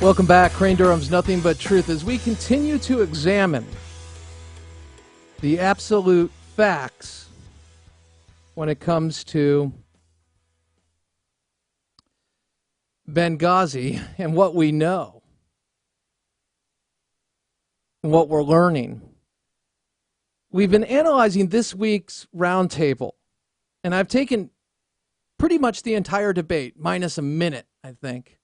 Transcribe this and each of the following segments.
Welcome back. Crane Durham's Nothing But Truth as we continue to examine the absolute facts when it comes to Benghazi and what we know and what we're learning. We've been analyzing this week's roundtable, and I've taken pretty much the entire debate, minus a minute, I think,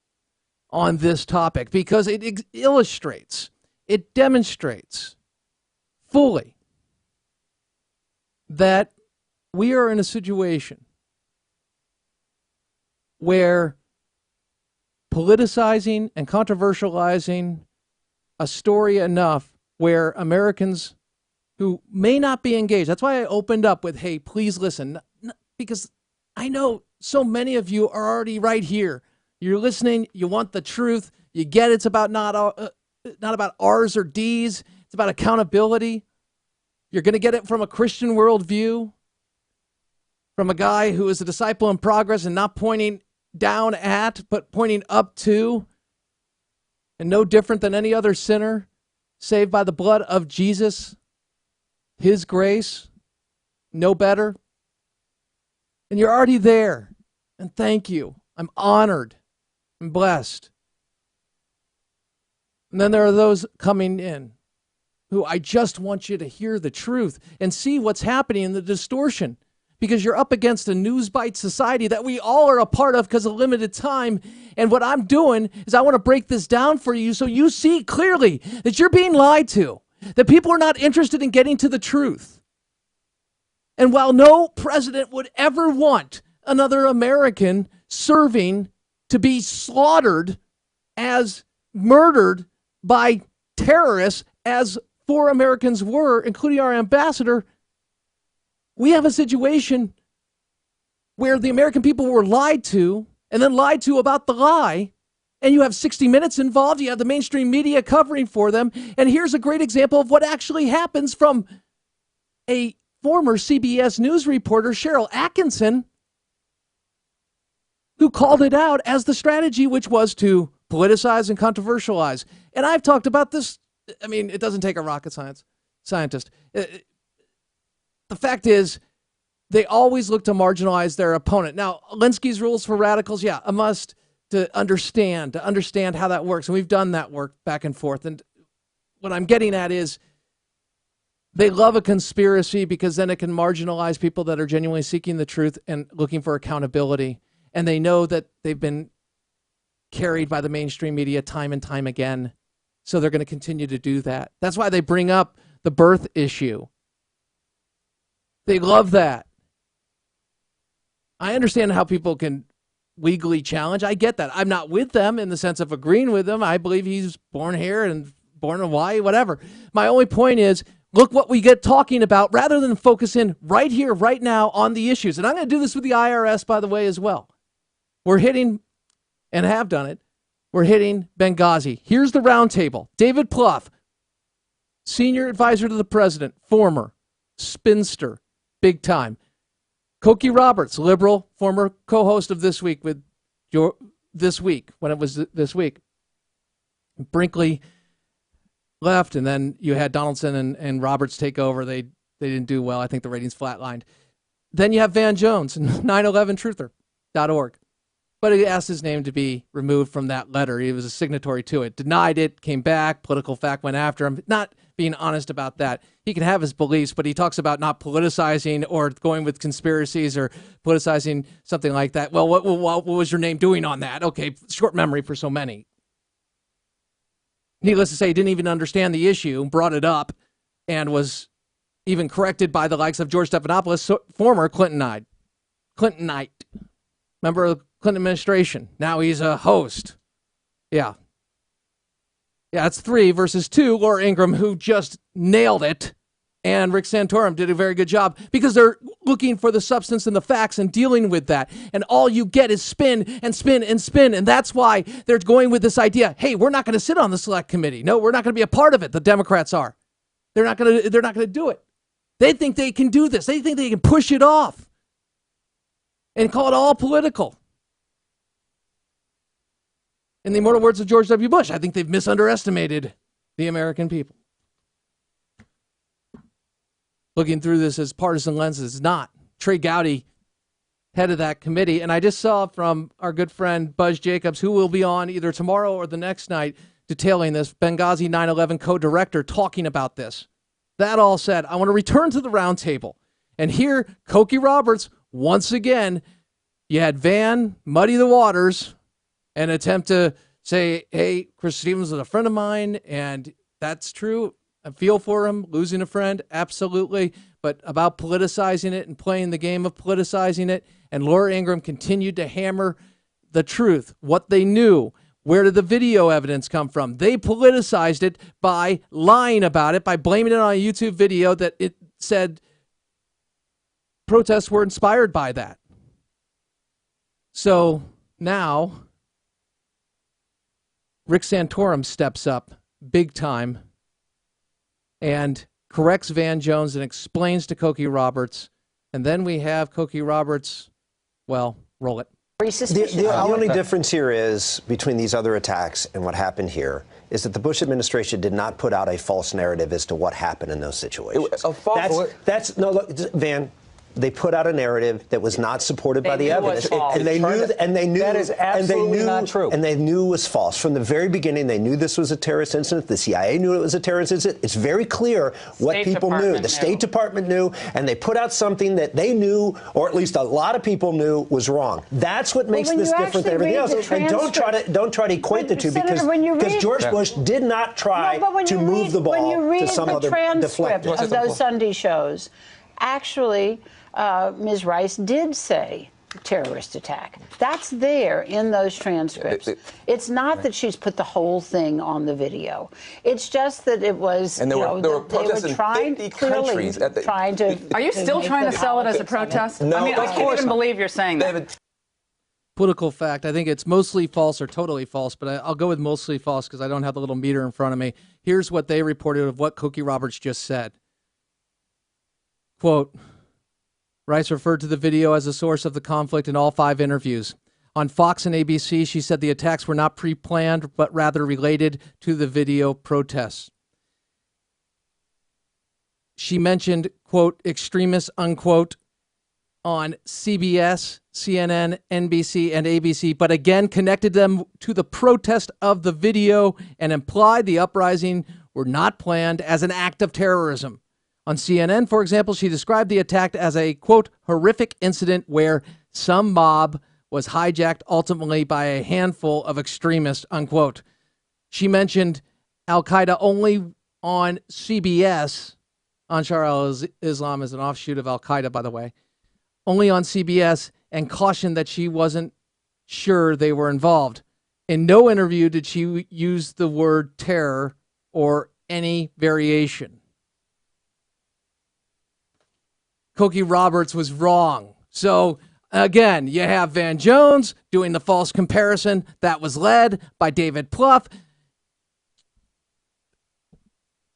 on this topic, because it illustrates, it demonstrates fully that we are in a situation where politicizing and controversializing a story enough where Americans who may not be engaged, that's why I opened up with, hey, please listen, because I know so many of you are already right here. You're listening. You want the truth. You get it's about not about R's or D's. It's about accountability. You're going to get it from a Christian worldview, from a guy who is a disciple in progress and not pointing down at, but pointing up to, and no different than any other sinner saved by the blood of Jesus, his grace, no better. And you're already there. And thank you. I'm honored. And blessed. And then there are those coming in who I just want you to hear the truth and see what's happening in the distortion, because you're up against a news bite society that we all are a part of because of limited time. And what I'm doing is I want to break this down for you so you see clearly that you're being lied to, that people are not interested in getting to the truth. And while no president would ever want another American serving to be slaughtered as murdered by terrorists, as 4 Americans were, including our ambassador, we have a situation where the American people were lied to and then lied to about the lie. And you have 60 Minutes involved. You have the mainstream media covering for them. And here's a great example of what actually happens from a former CBS News reporter, Cheryl Atkinson, who called it out as the strategy, which was to politicize and controversialize. And I've talked about this. I mean, it doesn't take a rocket scientist. The fact is, they always look to marginalize their opponent. Now, Alinsky's rules for radicals, yeah, a must to understand how that works. And we've done that work back and forth. And what I'm getting at is they love a conspiracy because then it can marginalize people that are genuinely seeking the truth and looking for accountability. And they know that they've been carried by the mainstream media time and time again. So they're going to continue to do that. That's why they bring up the birth issue. They love that. I understand how people can legally challenge. I get that. I'm not with them in the sense of agreeing with them. I believe he's born here and born in Hawaii, whatever. My only point is, look what we get talking about rather than focus in right here, right now on the issues. And I'm going to do this with the IRS, by the way, as well. We're hitting, and have done it, we're hitting Benghazi. Here's the roundtable. David Plouffe, senior advisor to the president, former spinster, big time. Cokie Roberts, liberal, former co-host of This Week with This Week, when it was This Week. Brinkley left, and then you had Donaldson and Roberts take over. They didn't do well. I think the ratings flatlined. Then you have Van Jones, 911truther.org. But he asked his name to be removed from that letter. He was a signatory to it. Denied it, came back. Political Fact went after him. Not being honest about that. He can have his beliefs, but he talks about not politicizing or going with conspiracies or politicizing something like that. Well, what was your name doing on that? Okay, short memory for so many. Needless to say, he didn't even understand the issue, brought it up, and was even corrected by the likes of George Stephanopoulos, former Clintonite. Member of the Clinton administration. Now he's a host. Yeah, it's 3 versus 2. Laura Ingraham, who just nailed it, and Rick Santorum did a very good job because they're looking for the substance and the facts and dealing with that. And all you get is spin and spin and spin. And that's why they're going with this idea, hey, we're not going to sit on the select committee. No, we're not going to be a part of it. The Democrats are. They're not going to do it. They think they can do this. They think they can push it off and call it all political. In the immortal words of George W. Bush, I think they've misunderestimated the American people. Looking through this as partisan lenses, not. Trey Gowdy, head of that committee. And I just saw from our good friend Buzz Jacobs, who will be on either tomorrow or the next night, detailing this, Benghazi 9/11 co-director talking about this. That all said, I want to return to the roundtable. And here, Cokie Roberts, once again, you had Van muddy the waters and attempt to say, hey, Chris Stevens is a friend of mine, and that's true. I feel for him, losing a friend, absolutely. But about politicizing it and playing the game of politicizing it, and Laura Ingraham continued to hammer the truth, what they knew. Where did the video evidence come from? They politicized it by lying about it, by blaming it on a YouTube video that it said protests were inspired by that. So now Rick Santorum steps up big time and corrects Van Jones and explains to Cokie Roberts. And then we have Cokie Roberts, well, roll it. The only difference here is between these other attacks and what happened here is that the Bush administration did not put out a false narrative as to what happened in those situations. No, look, Van. They put out a narrative that was not supported by the evidence, and they knew that is absolutely not true. And they knew it was false from the very beginning. They knew this was a terrorist incident. The CIA knew it was a terrorist incident. It's very clear what people knew. The State Department knew, and they put out something that they knew, or at least a lot of people knew, was wrong. That's what makes this different than everything else. And don't try to equate the two, because George Bush did not try to move the ball to some other deflector. Of those Sunday shows, actually, Ms. Rice did say terrorist attack. That's there in those transcripts. It's not that she's put the whole thing on the video. It's just that it was, and there were protests in 50 countries. Are you still trying to sell it as a protest? No, I mean, I can't even believe you're saying that. Political fact, I think it's mostly false or totally false, but I'll go with mostly false because I don't have the little meter in front of me. Here's what they reported of what Cokie Roberts just said. Quote, Rice referred to the video as a source of the conflict in all 5 interviews. On Fox and ABC, she said the attacks were not pre-planned, but rather related to the video protests. She mentioned, quote, extremists, unquote, on CBS, CNN, NBC, and ABC, but again connected them to the protest of the video and implied the uprising were not planned as an act of terrorism. On CNN, for example, she described the attack as a, quote, horrific incident where some mob was hijacked ultimately by a handful of extremists, unquote. She mentioned al-Qaeda only on CBS. Ansar al-Islam is an offshoot of al-Qaeda, by the way. Only on CBS, and cautioned that she wasn't sure they were involved. In no interview did she use the word terror or any variation. Cokie Roberts was wrong. So, again, you have Van Jones doing the false comparison that was led by David Plouffe.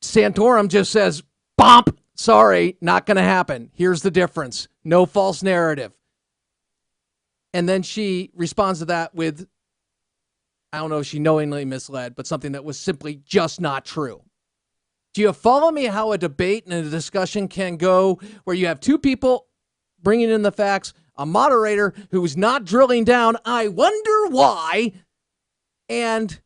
Santorum just says, "Bomp, sorry, not going to happen. Here's the difference. No false narrative." And then she responds to that with, I don't know if she knowingly misled, but something that was simply just not true. Do you follow me how a debate and a discussion can go where you have 2 people bringing in the facts, a moderator who's not drilling down, I wonder why, and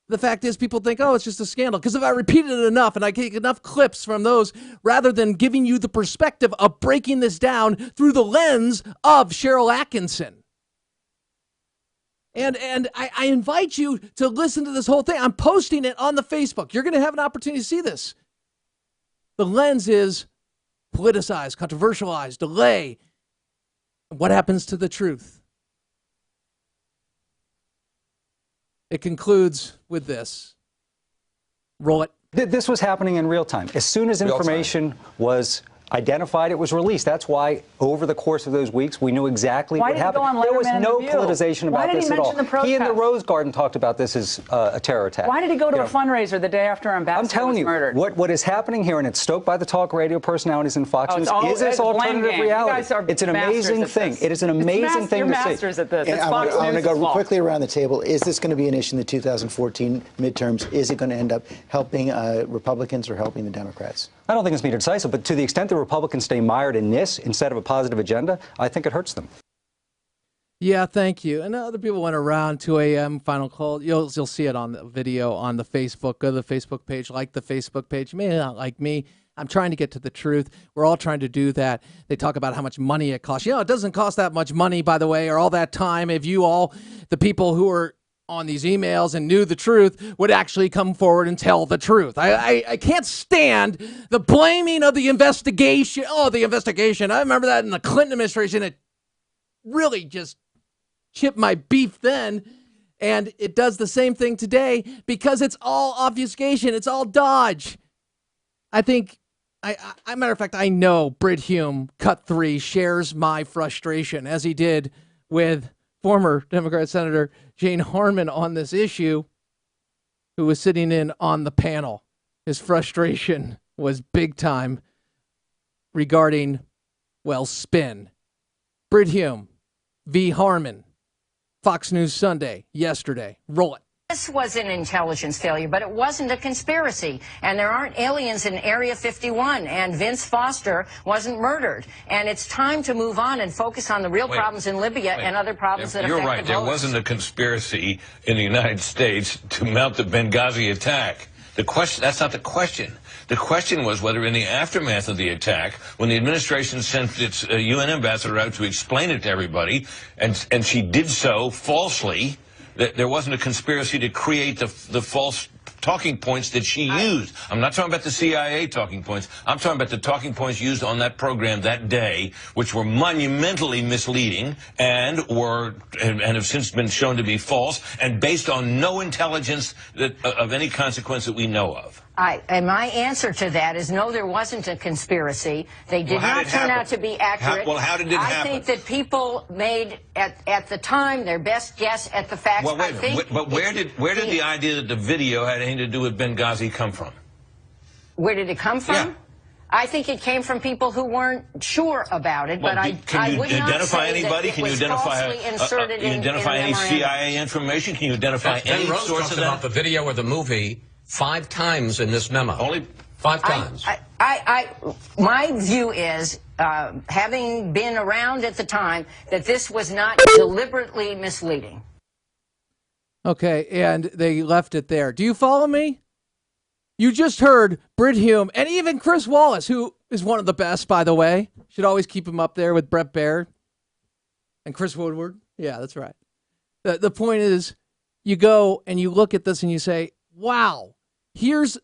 the fact is people think, oh, it's just a scandal. Because if I repeat it enough and I get enough clips from those, rather than giving you the perspective of breaking this down through the lens of Cheryl Atkinson. And I invite you to listen to this whole thing. I'm posting it on the Facebook. You're going to have an opportunity to see this. The lens is politicized, controversialized, delay. What happens to the truth? It concludes with this. Roll it. This was happening in real time. As soon as information was identified, it was released. That's why over the course of those weeks, we knew exactly what happened. There was no politicization about this at all. He in the Rose Garden talked about this as a terror attack. Why did he go to a fundraiser the day after our ambassador was murdered? I'm telling you, what is happening here, and it's stoked by the talk radio personalities and Fox News, is this alternative reality. It's an amazing thing. It is an amazing thing to see. You're masters at this. I'm going to go quickly around the table. Is this going to be an issue in the 2014 midterms? Is it going to end up helping Republicans or helping the Democrats? I don't think it's going to be decisive, but to the extent the Republicans stay mired in this instead of a positive agenda, I think it hurts them. Yeah, thank you. And other people went around 2 a.m. final call. You'll see it on the video on the Facebook. Go to the Facebook page, like the Facebook page. You may not like me. I'm trying to get to the truth. We're all trying to do that. They talk about how much money it costs. It doesn't cost that much money, by the way, or all that time. If you all, the people who are on these emails and knew the truth, would actually come forward and tell the truth. I can't stand the blaming of the investigation. Oh, the investigation. I remember that in the Clinton administration. It really just chipped my beef then. And it does the same thing today because it's all obfuscation. It's all dodge. I think, matter of fact, I know Britt Hume, Cut 3, shares my frustration as he did with former Democrat Senator Jane Harman on this issue, who was sitting in on the panel. His frustration was big time regarding, spin. Britt Hume v. Harman, Fox News Sunday, yesterday. Roll it. This was an intelligence failure, but it wasn't a conspiracy. And there aren't aliens in Area 51, and Vince Foster wasn't murdered. And it's time to move on and focus on the real problems in Libya and other problems that affect You're right. There wasn't a conspiracy in the United States to mount the Benghazi attack. That's not the question. The question was whether in the aftermath of the attack, when the administration sent its UN ambassador out to explain it to everybody, and she did so falsely, that there wasn't a conspiracy to create the false talking points that she used. I'm not talking about the CIA talking points. I'm talking about the talking points used on that program that day, which were monumentally misleading and have since been shown to be false and based on no intelligence of any consequence that we know of. And my answer to that is no, there wasn't a conspiracy. They did not turn out to be accurate. How did it happen? I think that people made, at the time, their best guess at the facts. Well, wait a minute. But where did the idea that the video had anything to do with Benghazi come from? Where did it come from? Yeah. I think it came from people who weren't sure about it, but I would not say anybody? Can you identify any CIA information? Can you identify any source of that? About the video or the movie 5 times in this memo. Only 5 times. My view is, having been around at the time, that this was not deliberately misleading. Okay, and they left it there. Do you follow me? You just heard Britt Hume and even Chris Wallace, who is one of the best, by the way. Should always keep him up there with Brett Baird and Chris Woodward. Yeah, that's right. The point is, you go and you look at this and you say, wow, here's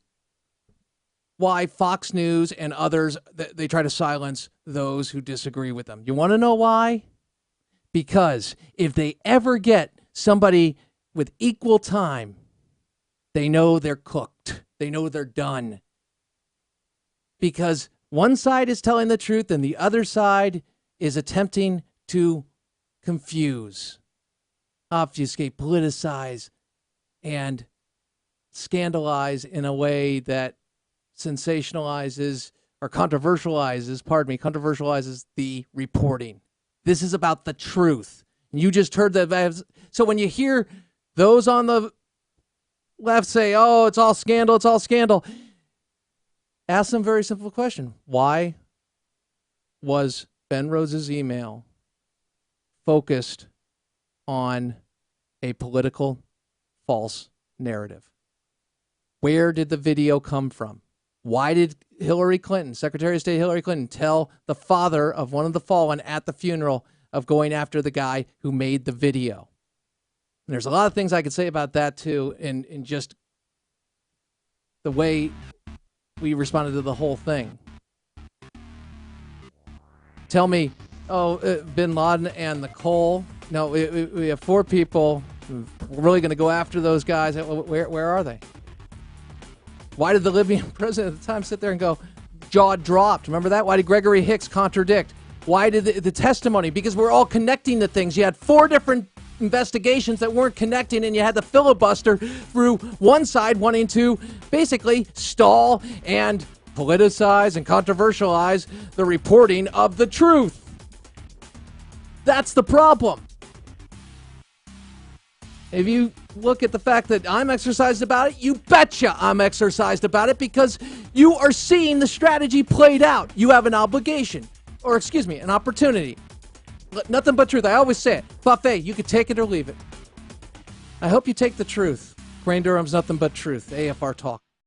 why Fox News and others, they try to silence those who disagree with them. You want to know why? Because if they ever get somebody with equal time, they know they're cooked. They know they're done. Because one side is telling the truth and the other side is attempting to confuse, obfuscate, politicize, and scandalize in a way that sensationalizes or controversializes the reporting. This is about the truth. You just heard that. So when you hear those on the left say, oh, it's all scandal, it's all scandal, ask them a very simple question. Why was Ben Rose's email focused on a political false narrative? Where did the video come from? Why did Hillary Clinton, Secretary of State Hillary Clinton, tell the father of one of the fallen at the funeral of going after the guy who made the video? And there's a lot of things I could say about that, too, in just the way we responded to the whole thing. Tell me, bin Laden and Nicole. No, we have 4 people. We're really going to go after those guys. Where are they? Why did the Libyan president at the time sit there and go, jaw dropped. Remember that? Why did Gregory Hicks contradict? Why did the testimony? Because we're all connecting the things. You had 4 different investigations that weren't connecting, and you had the filibuster through one side wanting to basically stall and politicize and controversialize the reporting of the truth. That's the problem. If you look at the fact that I'm exercised about it, you betcha I'm exercised about it, because you are seeing the strategy played out. You have an obligation, or excuse me, an opportunity. Nothing but truth. I always say it. Buffet, you can take it or leave it. I hope you take the truth. Crane Durham's Nothing But Truth, AFR Talk.